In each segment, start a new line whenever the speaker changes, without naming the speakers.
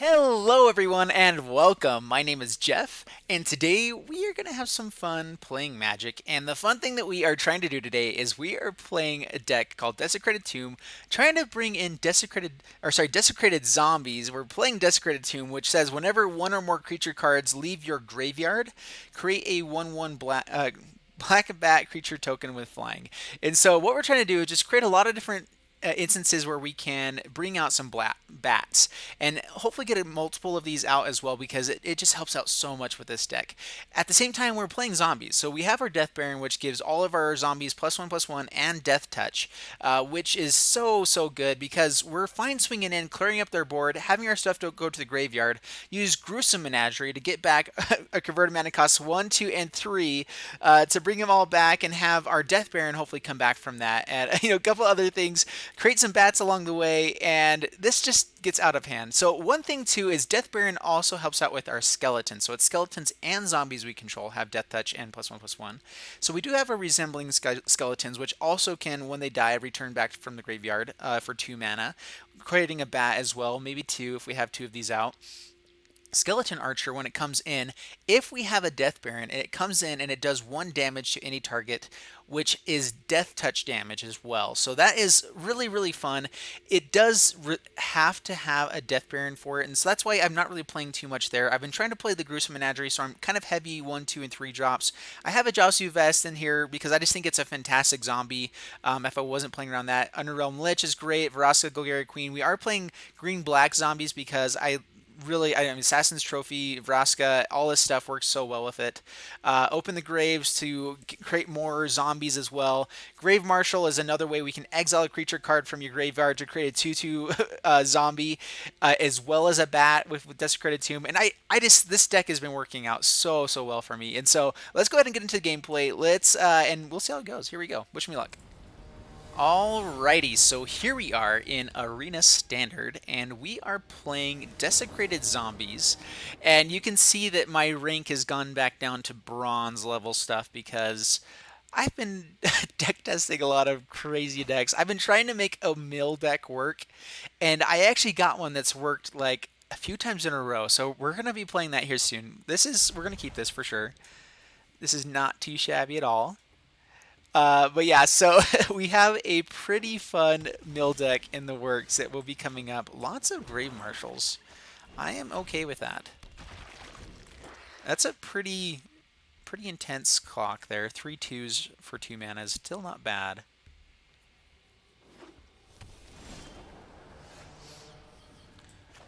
Hello, everyone, and welcome. My name is Jeff, and today we are going to have some fun playing Magic. And the fun thing that we are trying to do today is we are playing a deck called Desecrated Tomb, trying to bring in desecrated zombies. We're playing Desecrated Tomb, which says whenever one or more creature cards leave your graveyard, create a 1/1 black bat creature token with flying. And so what we're trying to do is just create a lot of different instances where we can bring out some bats and hopefully get a multiple of these out as well, because it just helps out so much with this deck. At the same time, we're playing zombies, so we have our Death Baron, which gives all of our zombies +1/+1 and Death Touch, which is so good because we're fine swinging in, clearing up their board, having our stuff go to the graveyard, use Gruesome Menagerie to get back a converted mana cost 1, 2, and 3 to bring them all back, and have our Death Baron hopefully come back from that, and a couple other things, create some bats along the way, and this just gets out of hand. So one thing too is Death Baron also helps out with our skeletons. So it's skeletons and zombies we control have Death Touch and +1/+1. So we do have our Reassembling Skeletons, which also can, when they die, return back from the graveyard for 2 mana, creating a bat as well, maybe 2 if we have 2 of these out. Skeleton Archer, when it comes in, if we have a Death Baron, it comes in and it does 1 damage to any target, which is Death Touch damage as well. So that is really fun. It does have to have a Death Baron for it, and so that's why I'm not really playing too much there. I've been trying to play the Gruesome Menagerie, so I'm kind of heavy 1, 2, and 3 drops. I have a Josu Vess in here because I just think it's a fantastic zombie. If I wasn't playing around that, Underrealm Lich is great. Vraska, Golgari Queen. We are playing green-black zombies because I mean, Assassin's Trophy, Vraska, all this stuff works so well with it. Open the graves to create more zombies as well. Grave Marshal is another way we can exile a creature card from your graveyard to create a 2/2 zombie, as well as a bat with Desecrated Tomb. And this deck has been working out so well for me. And so let's go ahead and get into the gameplay. And we'll see how it goes. Here we go. Wish me luck. Alrighty, so here we are in Arena Standard, and we are playing Desecrated Zombies. And you can see that my rank has gone back down to bronze level stuff because I've been deck testing a lot of crazy decks. I've been trying to make a mill deck work, and I actually got one that's worked like a few times in a row. So we're going to be playing that here soon. We're going to keep this for sure. This is not too shabby at all. But yeah, so we have a pretty fun mill deck in the works that will be coming up. Lots of Grave Marshals. I am okay with that. That's a pretty intense clock there. 3 2s for 2 mana is still not bad.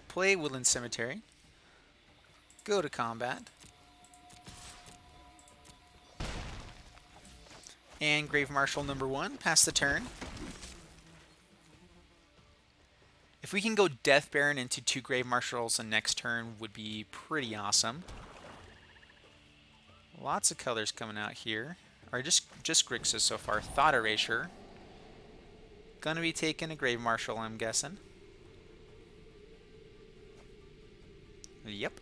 Play Woodland Cemetery. Go to combat. And Grave Marshal number 1, pass the turn. If we can go Death Baron into 2 Grave Marshals the next turn would be pretty awesome. Lots of colors coming out here. Or just Grixis so far. Thought Erasure. Gonna be taking a Grave Marshal, I'm guessing. Yep.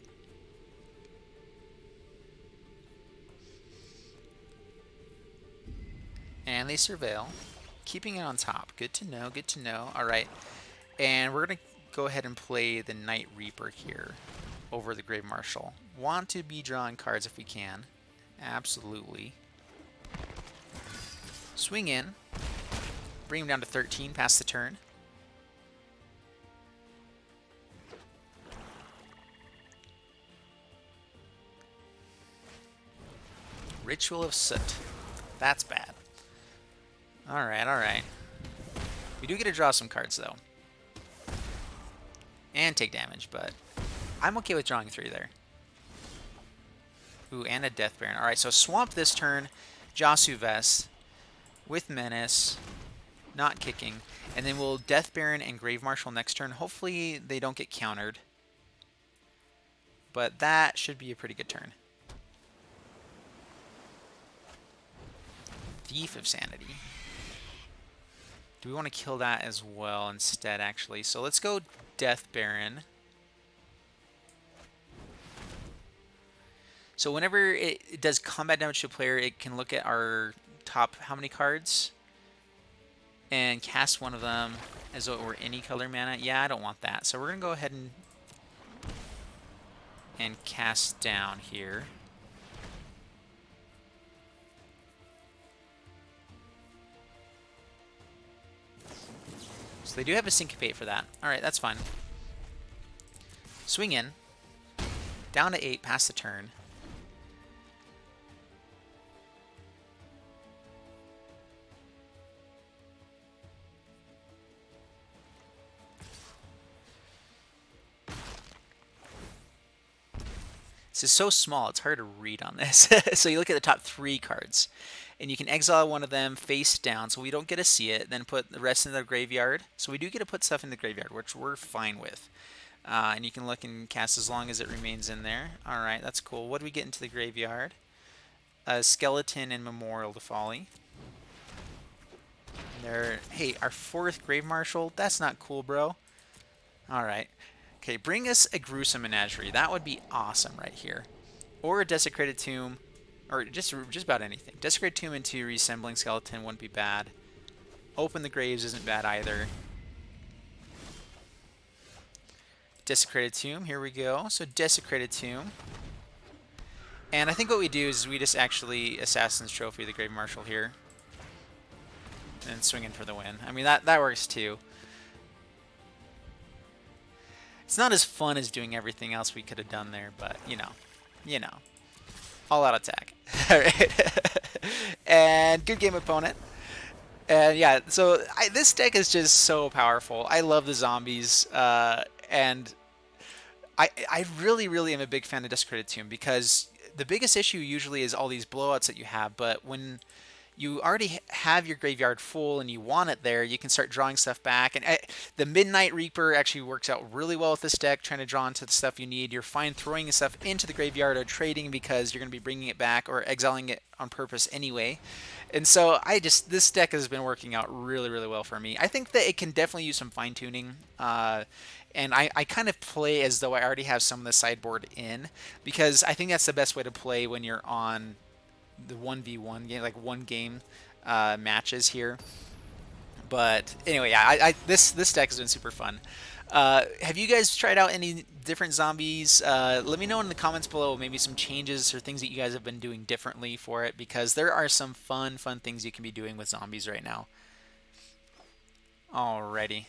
And they surveil, keeping it on top. Good to know, good to know. All right, and we're going to go ahead and play the Night Reaper here over the Grave Marshal. Want to be drawing cards if we can. Absolutely. Swing in. Bring him down to 13, pass the turn. Ritual of Soot. That's bad. Alright. We do get to draw some cards, though. And take damage, but I'm okay with drawing 3 there. Ooh, and a Death Baron. Alright, so swamp this turn. Josu Vess with Menace. Not kicking. And then we'll Death Baron and Grave Marshal next turn. Hopefully they don't get countered. But that should be a pretty good turn. Thief of Sanity. Do we want to kill that as well instead, actually? So let's go Death Baron. So whenever it does combat damage to a player, it can look at our top how many cards and cast one of them as though it were any color mana. Yeah, I don't want that. So we're going to go ahead and and cast down here. So they do have a syncopate for that. Alright, that's fine. Swing in. Down to 8, pass the turn. This is so small, it's hard to read on this. So you look at the top 3 cards, and you can exile one of them face down so we don't get to see it, then put the rest in the graveyard. So we do get to put stuff in the graveyard, which we're fine with. And you can look and cast as long as it remains in there. Alright, that's cool. What do we get into the graveyard? A skeleton and Memorial to Folly. There. Hey, our 4th Grave Marshal? That's not cool, bro. Alright. Okay, bring us a Gruesome Menagerie. That would be awesome right here. Or a Desecrated Tomb, or just about anything. Desecrated Tomb into Reassembling Skeleton wouldn't be bad. Open the Graves isn't bad either. Desecrated Tomb, here we go. So Desecrated Tomb. And I think what we do is we just actually Assassin's Trophy the Grave Marshal here. And swing in for the win. I mean, that works too. It's not as fun as doing everything else we could have done there, but, you know. All out attack. Alright. And good game, opponent. And yeah, so this deck is just so powerful. I love the zombies, and I really, really am a big fan of Desecrated Tomb because the biggest issue usually is all these blowouts that you have, but when you already have your graveyard full and you want it there, you can start drawing stuff back. And the Midnight Reaper actually works out really well with this deck, trying to draw into the stuff you need. You're fine throwing stuff into the graveyard or trading because you're going to be bringing it back or exiling it on purpose anyway. And so this deck has been working out really, really well for me. I think that it can definitely use some fine-tuning. And I kind of play as though I already have some of the sideboard in because I think that's the best way to play when you're on the 1v1 game, like one game matches here. But anyway, yeah, this deck has been super fun. Have you guys tried out any different zombies? Let me know in the comments below maybe some changes or things that you guys have been doing differently for it, because there are some fun things you can be doing with zombies right now. Alrighty.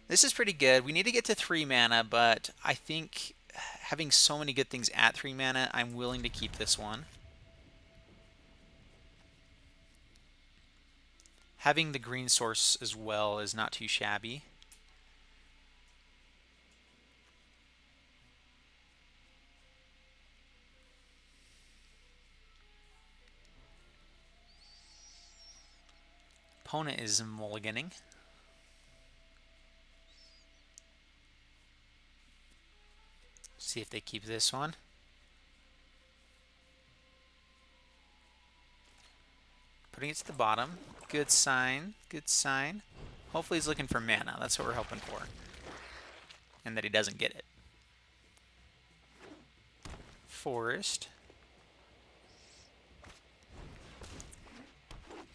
This is pretty good. We need to get to 3 mana, but I think having so many good things at 3 mana, I'm willing to keep this one. Having the green source as well is not too shabby. Opponent is mulliganing. See if they keep this one. Putting it to the bottom. Good sign. Good sign. Hopefully he's looking for mana. That's what we're hoping for. And that he doesn't get it. Forest.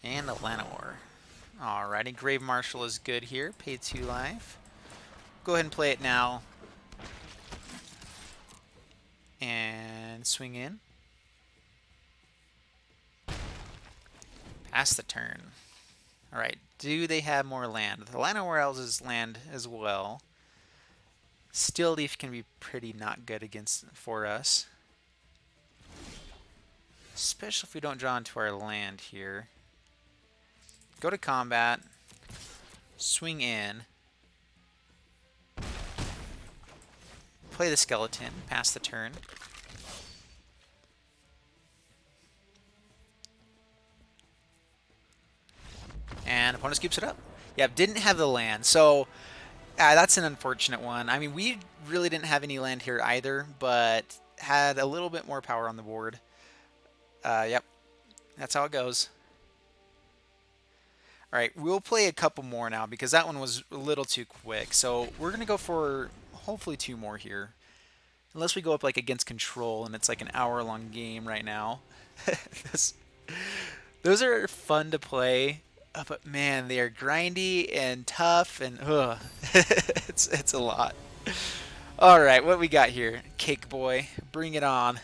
And a Llanowar. Alrighty, Grave Marshal is good here. Pay 2 life. Go ahead and play it now. And swing in. Pass the turn. Alright, do they have more land? The Llanowar Elves is land as well. Steel Leaf can be pretty not good for us. Especially if we don't draw into our land here. Go to combat. Swing in. Play the skeleton. Pass the turn. And opponent scoops it up. Yep, didn't have the land. So that's an unfortunate one. I mean, we really didn't have any land here either, but had a little bit more power on the board. Yep, that's how it goes. All right, we'll play a couple more now because that one was a little too quick. So we're going to go for hopefully 2 more here. Unless we go up like against control and it's like an hour-long game right now. Those are fun to play, but man, they are grindy and tough and it's a lot. All right, what we got here? Cake boy, bring it on.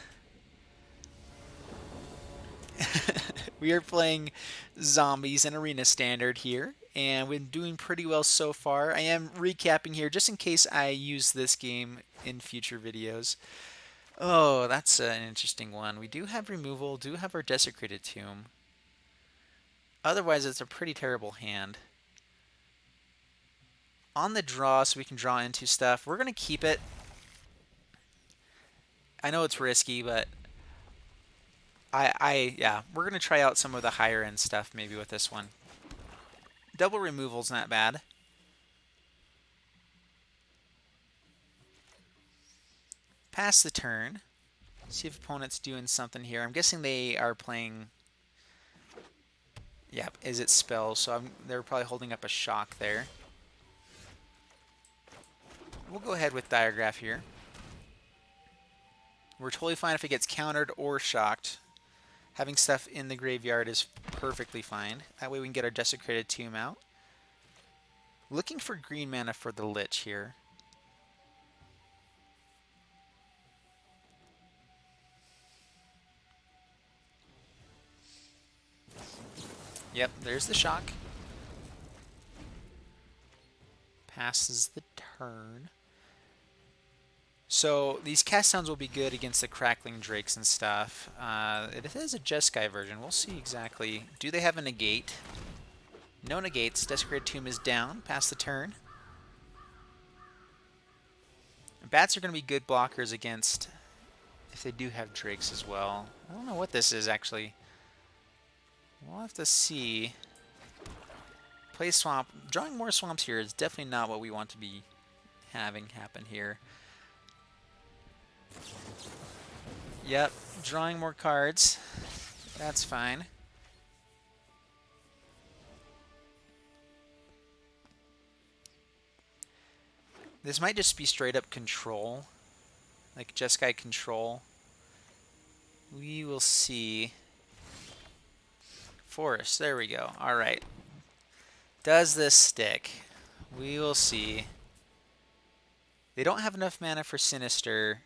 We are playing zombies in Arena Standard here, and we've been doing pretty well so far. I am recapping here just in case I use this game in future videos. Oh, that's an interesting one. We do have removal, do have our Desecrated Tomb. Otherwise, it's a pretty terrible hand. On the draw, so we can draw into stuff. We're going to keep it. I know it's risky, but yeah, we're going to try out some of the higher end stuff maybe with this one. Double removal's not bad. Pass the turn. See if opponent's doing something here. I'm guessing they are playing... Yeah, is it spells? So they're probably holding up a shock there. We'll go ahead with Diregraf here. We're totally fine if it gets countered or shocked. Having stuff in the graveyard is perfectly fine. That way we can get our Desecrated Tomb out. Looking for green mana for the Lich here. Yep, there's the shock. Passes the turn. So these cast downs will be good against the crackling drakes and stuff. It is a Jeskai version. We'll see exactly. Do they have a negate? No negates. Desecrated Tomb is down. Pass the turn. Bats are going to be good blockers against if they do have drakes as well. I don't know what this is actually. We'll have to see. Play swamp. Drawing more swamps here is definitely not what we want to be having happen here. Yep, drawing more cards. That's fine. This might just be straight up control. Like Jeskai control. We will see. Forest, there we go. Alright. Does this stick? We will see. They don't have enough mana for Sinister.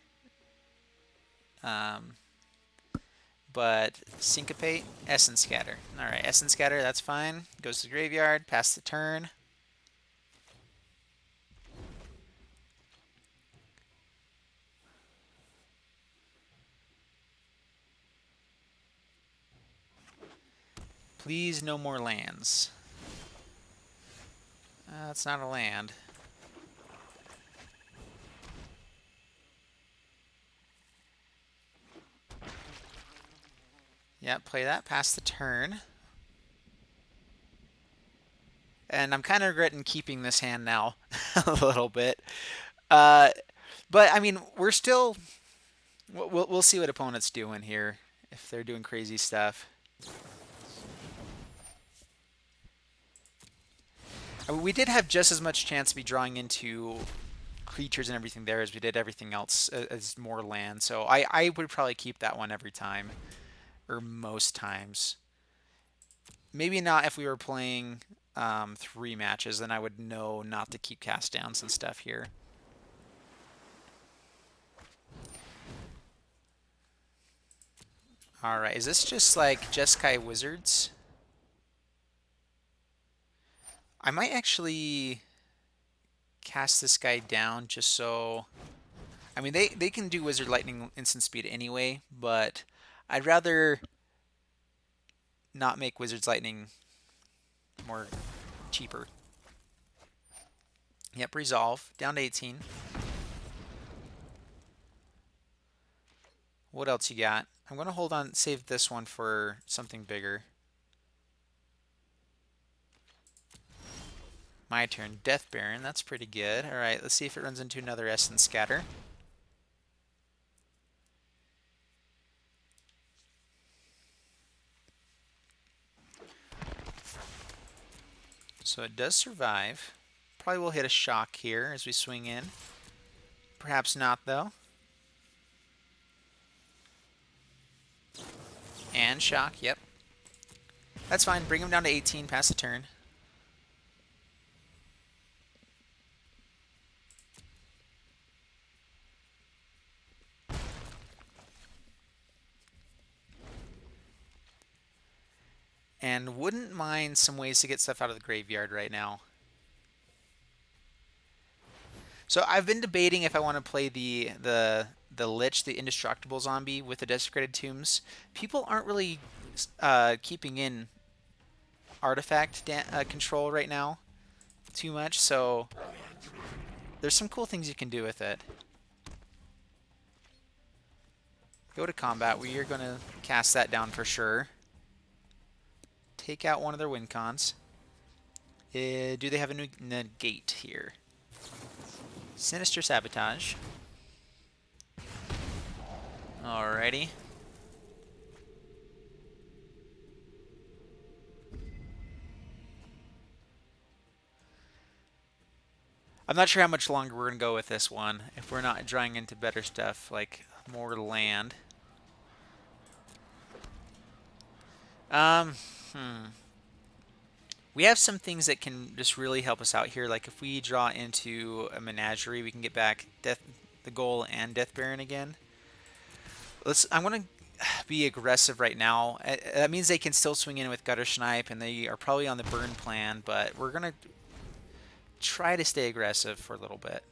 But Syncopate, Essence Scatter. Alright, Essence Scatter, that's fine. Goes to the graveyard, pass the turn. Please, no more lands. That's not a land. Yeah, play that, pass the turn. And I'm kind of regretting keeping this hand now a little bit. But, I mean, we're still... We'll see what opponent's doing here, if they're doing crazy stuff. I mean, we did have just as much chance to be drawing into creatures and everything there as we did everything else as more land. So I would probably keep that one every time. Or most times. Maybe not if we were playing 3 matches, then I would know not to keep cast downs and stuff here. Alright, is this just like Jeskai Wizards? I might actually cast this guy down just so... I mean, they can do Wizard Lightning instant speed anyway, but I'd rather not make Wizard's Lightning more cheaper. Yep, resolve. Down to 18. What else you got? I'm going to hold on, save this one for something bigger. My turn. Death Baron. That's pretty good. Alright, let's see if it runs into another Essence Scatter. So it does survive. Probably will hit a shock here as we swing in. Perhaps not, though. And shock, yep. That's fine. Bring him down to 18, pass the turn. And wouldn't mind some ways to get stuff out of the graveyard right now. So I've been debating if I want to play the Lich, the indestructible zombie with the Desecrated Tombs. People aren't really keeping in artifact control right now too much, so there's some cool things you can do with it. Go to combat. We are going to cast that down for sure. Take out one of their win cons. Do they have a negate here? Sinister Sabotage. Alrighty. I'm not sure how much longer we're going to go with this one if we're not drawing into better stuff like more land. We have some things that can just really help us out here. Like if we draw into a Menagerie, we can get back the Ghoul and Death Baron again. I'm going to be aggressive right now. That means they can still swing in with Gutter Snipe, and they are probably on the burn plan, but we're going to try to stay aggressive for a little bit.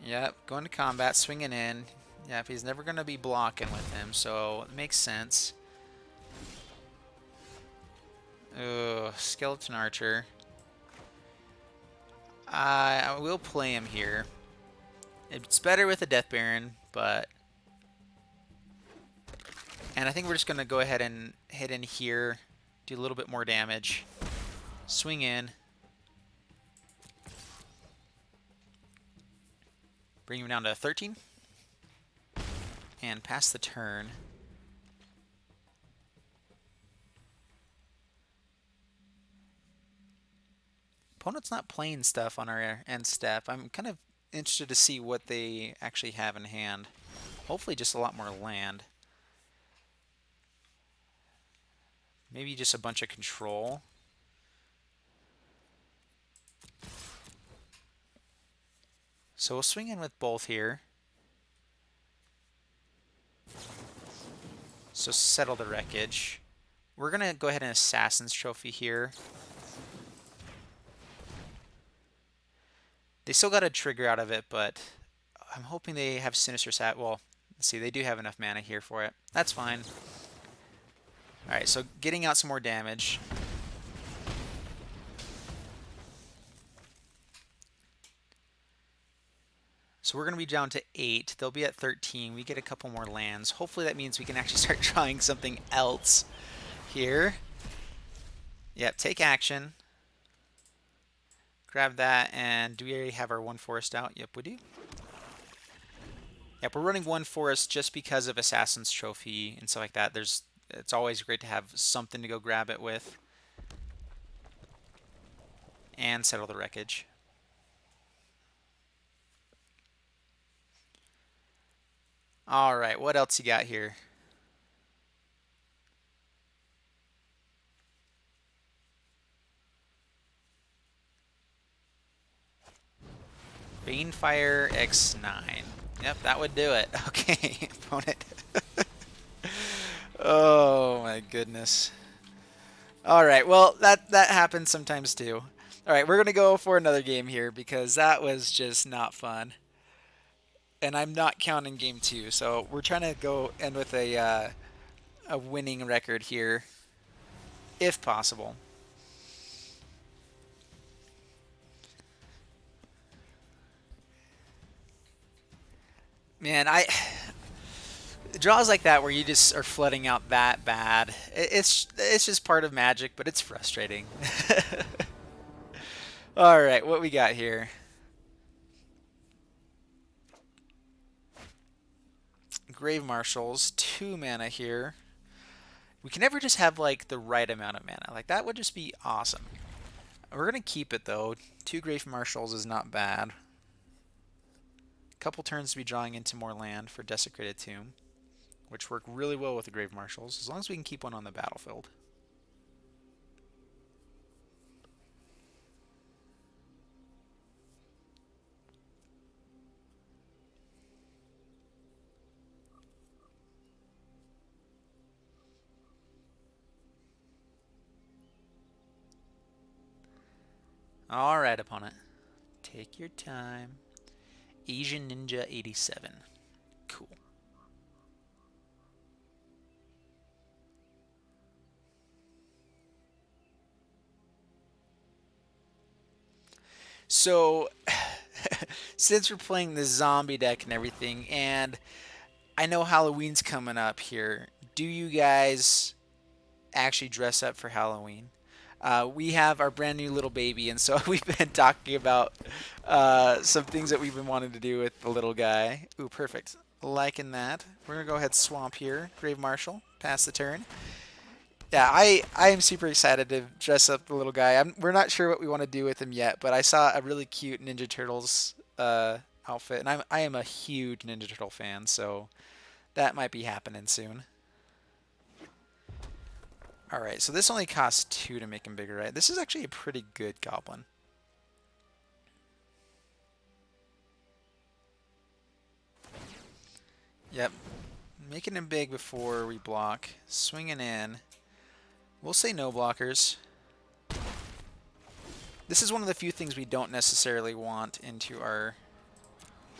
Yep, going to combat, swinging in. Yep, he's never going to be blocking with him, so it makes sense. Ugh, Skeleton Archer. I will play him here. It's better with a Death Baron, but... And I think we're just going to go ahead and hit in here, do a little bit more damage, swing in, bring him down to 13, and pass the turn. Opponent's not playing stuff on our end step. I'm kind of interested to see what they actually have in hand. Hopefully just a lot more land. Maybe just a bunch of control. So we'll swing in with both here. So settle the wreckage. We're going to go ahead and Assassin's Trophy here. They still got a trigger out of it, but I'm hoping they have Sinister Sat. Well, let's see, they do have enough mana here for it. That's fine. Alright, so getting out some more damage. So we're going to be down to 8. They'll be at 13. We get a couple more lands. Hopefully that means we can actually start trying something else here. Yep, take action. Grab that, and do we already have our one forest out? Yep, we do. Yep, we're running one forest just because of Assassin's Trophy and stuff like that. It's always great to have something to go grab it with. And settle the wreckage. Alright, what else you got here? Banefire X9. Yep, that would do it. Okay, opponent. Oh my goodness. Alright, well, that happens sometimes too. Alright, we're going to go for another game here because that was just not fun. And I'm not counting game 2, so we're trying to go end with a winning record here, if possible. Man, draws like that where you just are flooding out that bad. It's just part of Magic, but it's frustrating. All right, what we got here? Grave Marshals, 2 mana here. We can never just have like the right amount of mana. Like that would just be awesome. We're gonna keep it though. 2 Grave Marshals is not bad. Couple turns to be drawing into more land for Desecrated Tomb, which work really well with the Grave Marshals, as long as we can keep one on the battlefield. All right, opponent. Take your time. Asian Ninja 87. Cool. So, since we're playing the zombie deck and everything, and I know Halloween's coming up here, do you guys actually dress up for Halloween? We have our brand new little baby, and so we've been talking about some things that we've been wanting to do with the little guy. Ooh, perfect. Liking that. We're going to go ahead swamp here. Grave Marshal, pass the turn. Yeah, I am super excited to dress up the little guy. We're not sure what we want to do with him yet, but I saw a really cute Ninja Turtles outfit, and I am a huge Ninja Turtle fan, so that might be happening soon. All right, so this only costs 2 to make him bigger, right? This is actually a pretty good goblin. Yep, making him big before we block. Swinging in. We'll say no blockers. This is one of the few things we don't necessarily want into our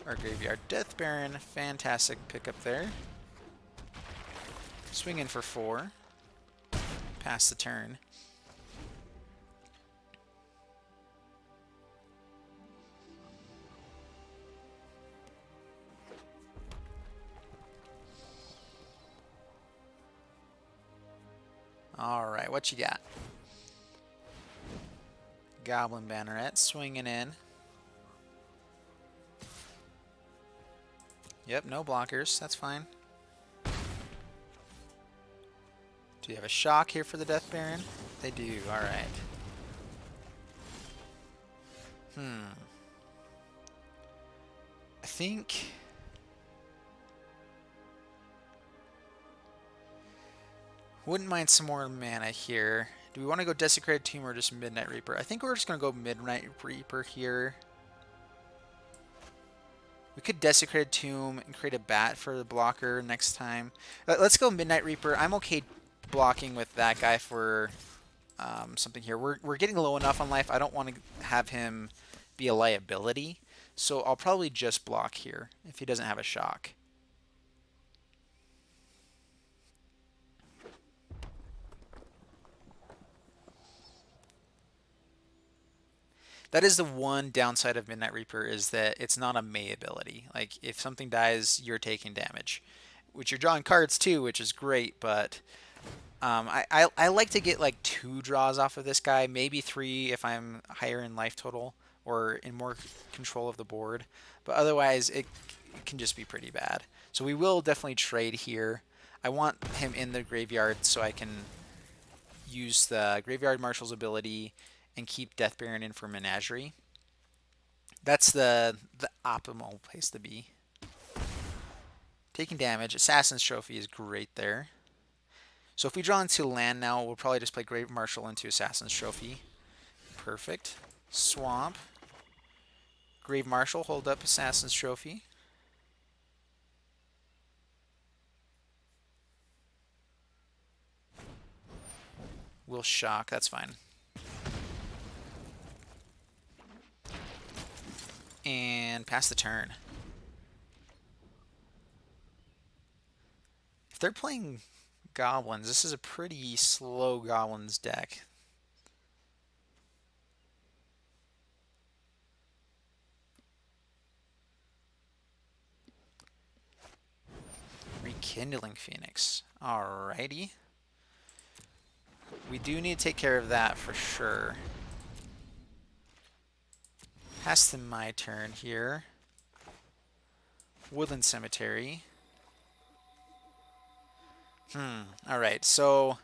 graveyard. Death Baron, fantastic pickup there. Swing in for 4. Pass the turn. Alright, what you got? Goblin Banneret, swinging in. Yep, no blockers, that's fine. Do you have a shock here for the Death Baron? They do, alright. I think... Wouldn't mind some more mana here. Do we want to go Desecrated Tomb or just Midnight Reaper? I think we're just going to go Midnight Reaper here. We could Desecrated Tomb and create a bat for the blocker next time. Let's go Midnight Reaper. I'm okay blocking with that guy for something here. We're getting low enough on life. I don't want to have him be a liability. So I'll probably just block here if he doesn't have a shock. That is the one downside of Midnight Reaper, is that it's not a May ability. Like, if something dies, you're taking damage. Which you're drawing cards too, which is great, but I like to get like 2 draws off of this guy, maybe 3 if I'm higher in life total or in more control of the board. But otherwise, it can just be pretty bad. So we will definitely trade here. I want him in the graveyard so I can use the Graveyard Marshal's ability and keep Death Baron in for Menagerie. That's the optimal place to be. Taking damage. Assassin's Trophy is great there. So if we draw into land now, we'll probably just play Grave Marshal into Assassin's Trophy. Perfect. Swamp. Grave Marshal, hold up Assassin's Trophy. We'll shock, that's fine. And pass the turn. If they're playing goblins, this is a pretty slow goblins deck. Rekindling Phoenix. Alrighty. We do need to take care of that for sure. Pass to my turn here. Woodland Cemetery. Alright, so...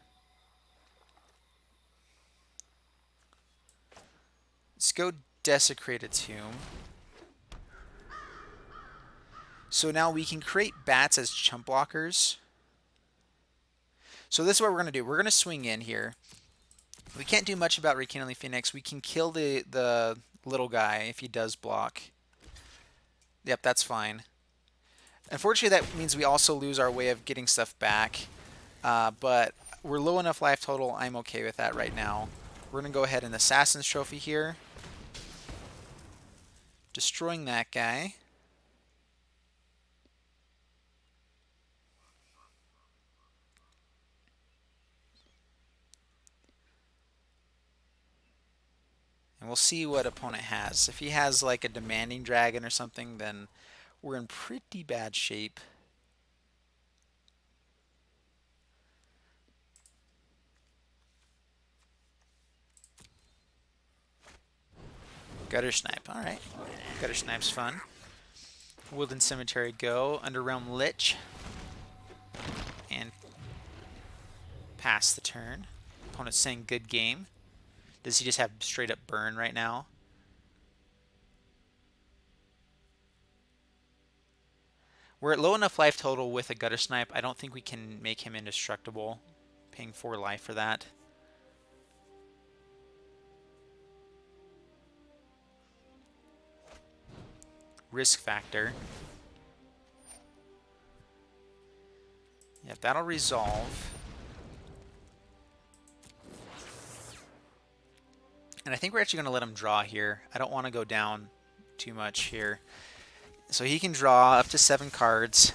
let's go Desecrated Tomb. So now we can create bats as chump blockers. So this is what we're going to do. We're going to swing in here. We can't do much about Rekindling Phoenix. We can kill the little guy if he does block. Yep, that's fine. Unfortunately, that means we also lose our way of getting stuff back. But we're low enough life total. I'm okay with that right now. We're going to go ahead and Assassin's Trophy here. destroying that guy. And we'll see what opponent has. If he has like a demanding dragon or something, then we're in pretty bad shape. Gutter Snipe, alright. Gutter Snipe's fun. Woodland Cemetery go. Underrealm Lich. And pass the turn. Opponent's saying good game. Does he just have straight up burn right now? We're at low enough life total with a Gutter Snipe. I don't think we can make him indestructible. Paying 4 life for that. Risk factor. Yep, that'll resolve. And I think we're actually going to let him draw here. I don't want to go down too much here. So he can draw up to 7 cards.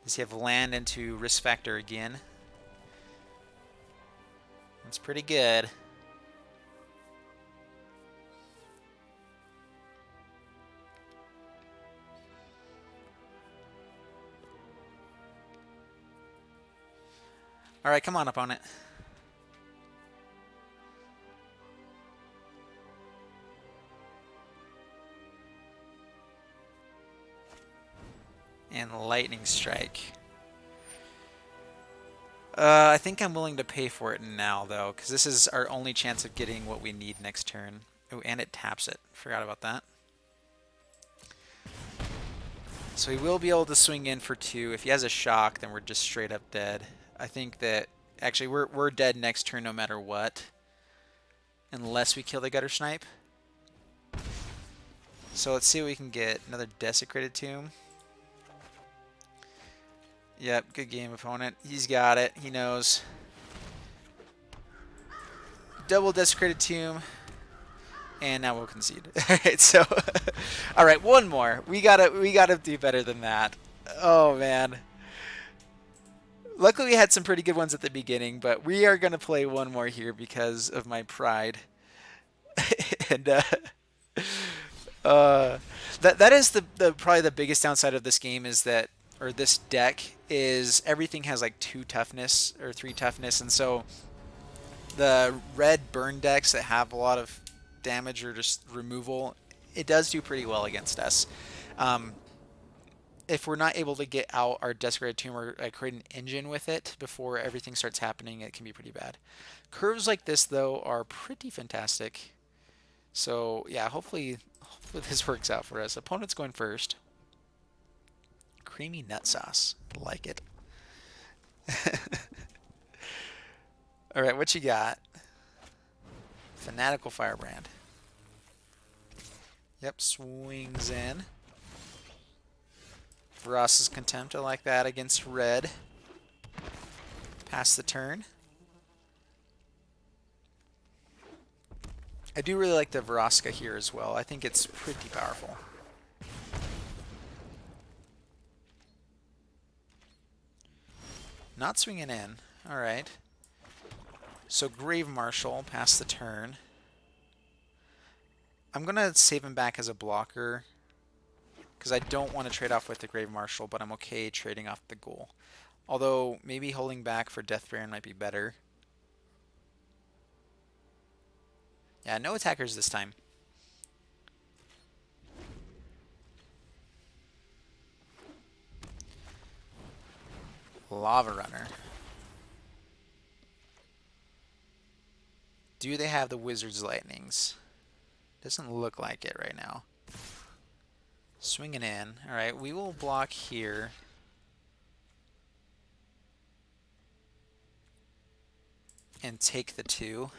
Does he have land into risk factor again? That's pretty good. All right, come on, opponent. And lightning strike. I think I'm willing to pay for it now, though, because this is our only chance of getting what we need next turn. Oh, and it taps it. Forgot about that. So he will be able to swing in for 2. If he has a shock, then we're just straight up dead. I think that actually we're dead next turn no matter what, unless we kill the Gutter Snipe. So let's see what we can get. Another Desecrated Tomb. Yep, good game, opponent. He's got it. He knows. Double Desecrated Tomb. And now we'll concede. Alright, so alright, one more. We gotta do better than that. Oh man. Luckily we had some pretty good ones at the beginning, but we are gonna play one more here because of my pride. And that is the probably the biggest downside of this game is that, or this deck, is everything has like 2 toughness or 3 toughness, and so the red burn decks that have a lot of damage or just removal, it does do pretty well against us. If we're not able to get out our Desecrated Tomb or create an engine with it before everything starts happening, it can be pretty bad. Curves like this, though, are pretty fantastic. So, yeah, hopefully this works out for us. Opponent's going first. Creamy nut sauce. Like it. Alright, what you got? Fanatical Firebrand. Yep, swings in. Vraska's Contempt, I like that against red. Pass the turn. I do really like the Vraska here as well. I think it's pretty powerful. Not swinging in. Alright. So Grave Marshal, pass the turn. I'm going to save him back as a blocker because I don't want to trade off with the Grave Marshal, but I'm okay trading off the Ghoul. Although maybe holding back for Death Baron might be better. Yeah, no attackers this time. Lava Runner. Do they have the Wizard's Lightnings? Doesn't look like it right now. Swinging in. Alright, we will block here. And take the 2.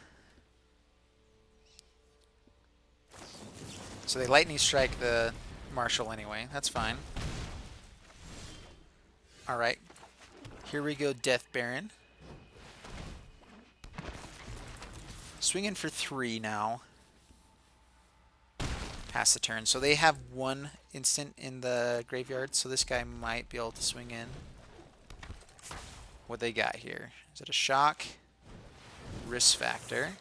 So they lightning strike the Marshal anyway. That's fine. Alright. Here we go, Death Baron. Swing in for 3 now. Pass the turn. So they have 1 instant in the graveyard, so this guy might be able to swing in. What they got here? Is it a shock? Risk factor.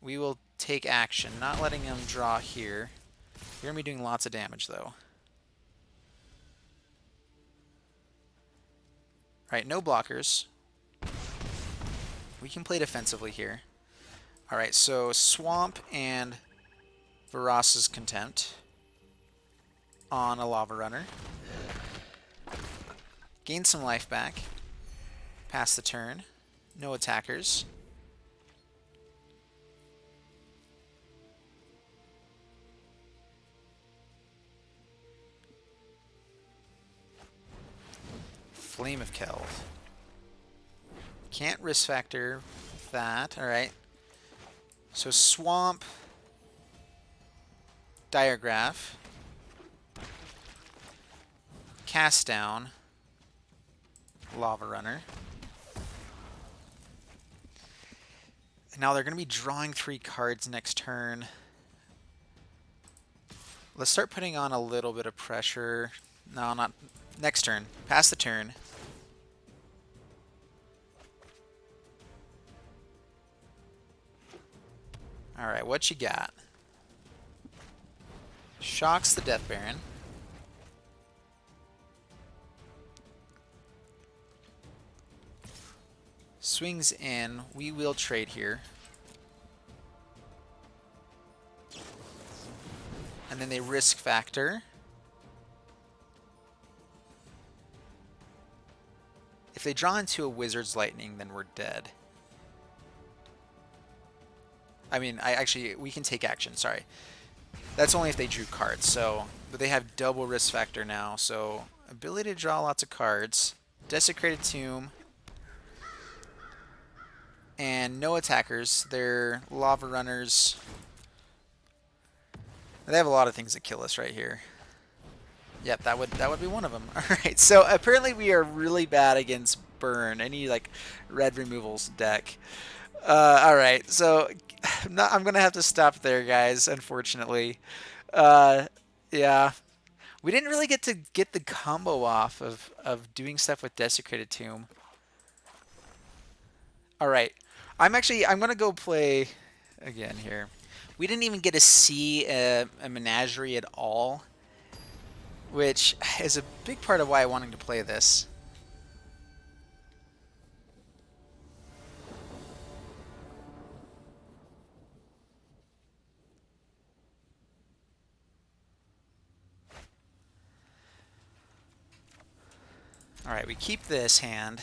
We will take action, not letting them draw here. You're going to be doing lots of damage, though. Alright, no blockers. We can play defensively here. Alright, so Swamp and Vraska's Contempt on a Lava Runner. Gain some life back. Pass the turn. No attackers. Flame of Keld. Can't risk factor with that. Alright. So Swamp, Diregraf, Cast Down, Lava Runner. Now they're going to be drawing 3 cards next turn. Let's start putting on a little bit of pressure. No, not next turn. Pass the turn. Alright, what you got? Shocks the Death Baron. Swings in. We will trade here. And then they risk factor. If they draw into a Wizard's Lightning, then we're dead. I mean, we can take action, sorry. That's only if they drew cards, so... But they have double risk factor now, so... Ability to draw lots of cards. Desecrated Tomb. And no attackers. They're Lava Runners. They have a lot of things that kill us right here. Yep, that would be one of them. Alright, so apparently we are really bad against Burn. Any, like, red removals deck. Alright, so... I'm going to have to stop there, guys, unfortunately. Yeah. We didn't really get to get the combo off of doing stuff with Desecrated Tomb. Alright. I'm going to go play again here. We didn't even get to see a Menagerie at all, which is a big part of why I wanted to play this. Alright, we keep this hand.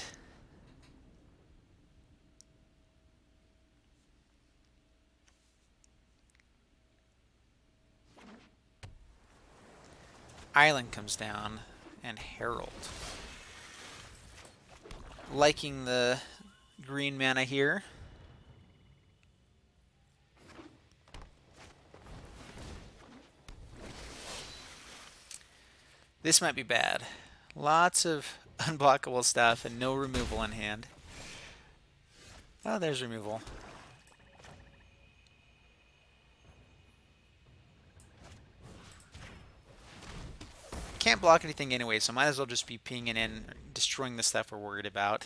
Island comes down, and Herald. Liking the green mana here. This might be bad. Lots of unblockable stuff and no removal in hand. Oh, there's removal. Can't block anything anyway, so might as well just be pinging in, destroying the stuff we're worried about.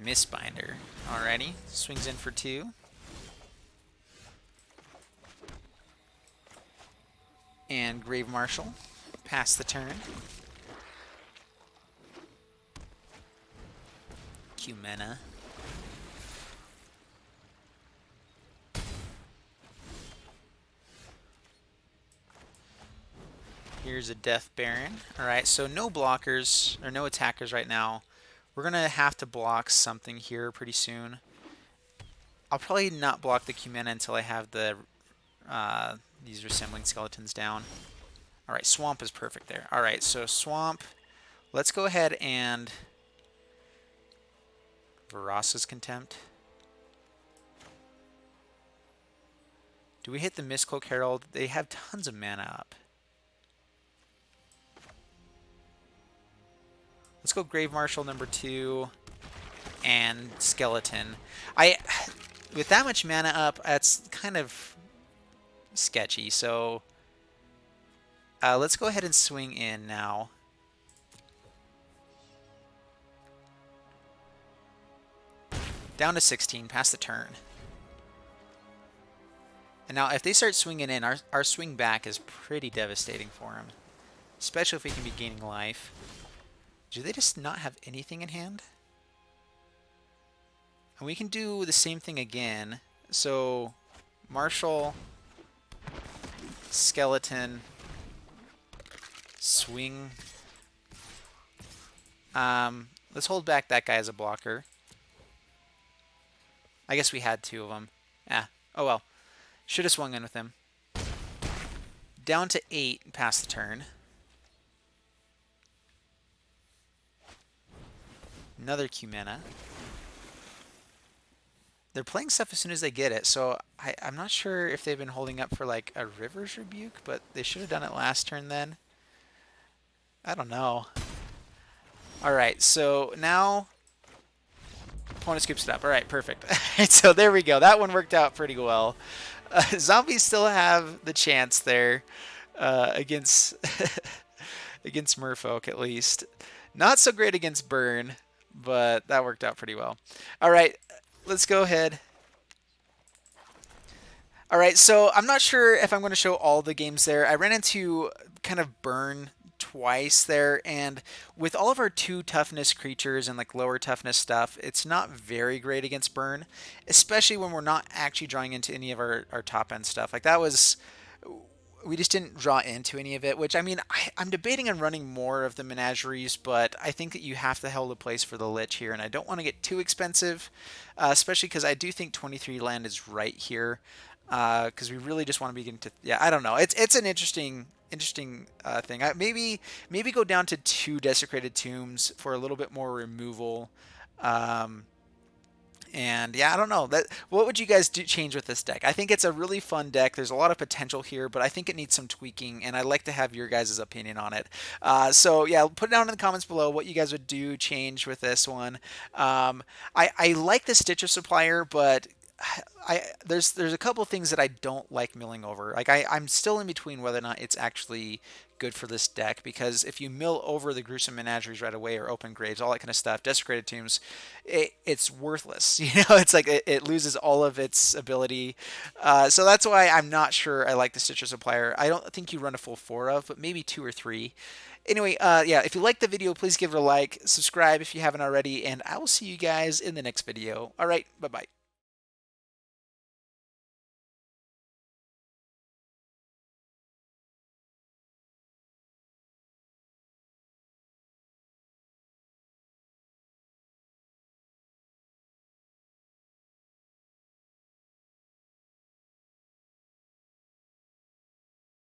Mistbinder. Alrighty, swings in for 2. And Grave Marshal. Pass the turn. Cumena. Here's a Death Baron. Alright, so no blockers, or no attackers right now. We're going to have to block something here pretty soon. I'll probably not block the Cumena until I have the these Reassembling Skeletons down. Alright, Swamp is perfect there. Alright, so Swamp. Let's go ahead and... Vraska's Contempt. Do we hit the Mistcloak Herald? They have tons of mana up. Let's go Grave Marshal number 2 and Skeleton. With that much mana up, that's kind of sketchy. So let's go ahead and swing in now. Down to 16, past the turn. And now if they start swinging in, our swing back is pretty devastating for them. Especially if we can be gaining life. Do they just not have anything in hand? And we can do the same thing again. So, Marshal, Skeleton, swing. Let's hold back that guy as a blocker. I guess we had 2 of them. Oh well. Should have swung in with him. Down to 8 past the turn. Another Q mana. They're playing stuff as soon as they get it, so I'm not sure if they've been holding up for like a River's Rebuke, but they should have done it last turn then. I don't know. Alright, so now opponent scoops it up. Alright, perfect. So there we go. That one worked out pretty well. Zombies still have the chance there against against Merfolk at least. Not so great against Burn, but that worked out pretty well. All right, let's go ahead. All right, so I'm not sure if I'm going to show all the games there. I ran into kind of Burn twice there, and with all of our 2 toughness creatures and like lower toughness stuff, it's not very great against Burn, especially when we're not actually drawing into any of our top end stuff. Like that was, we just didn't draw into any of it, which I mean, I'm debating on running more of the menageries, but I think that you have to hold a place for the Lich here, and I don't want to get too expensive, especially because I do think 23 land is right here, because we really just want to be getting to, yeah, I don't know. It's an interesting thing. Maybe go down to 2 Desecrated Tombs for a little bit more removal. And yeah, I don't know. What would you guys change with this deck? I think it's a really fun deck. There's a lot of potential here, but I think it needs some tweaking, and I'd like to have your guys' opinion on it. So yeah, put it down in the comments below what you guys would do change with this one. I like the Stitcher Supplier, but there's a couple things that I don't like milling over. Like I'm still in between whether or not it's actually good for this deck, because if you mill over the Gruesome Menageries right away or open graves, all that kind of stuff, Desecrated Tombs, it's worthless. You know, it's like it loses all of its ability. So that's why I'm not sure I like the Stitcher Supplier. I don't think you run a full 4 of, but maybe 2 or 3. Anyway, yeah, if you liked the video, please give it a like, subscribe if you haven't already, and I will see you guys in the next video. All right, bye-bye.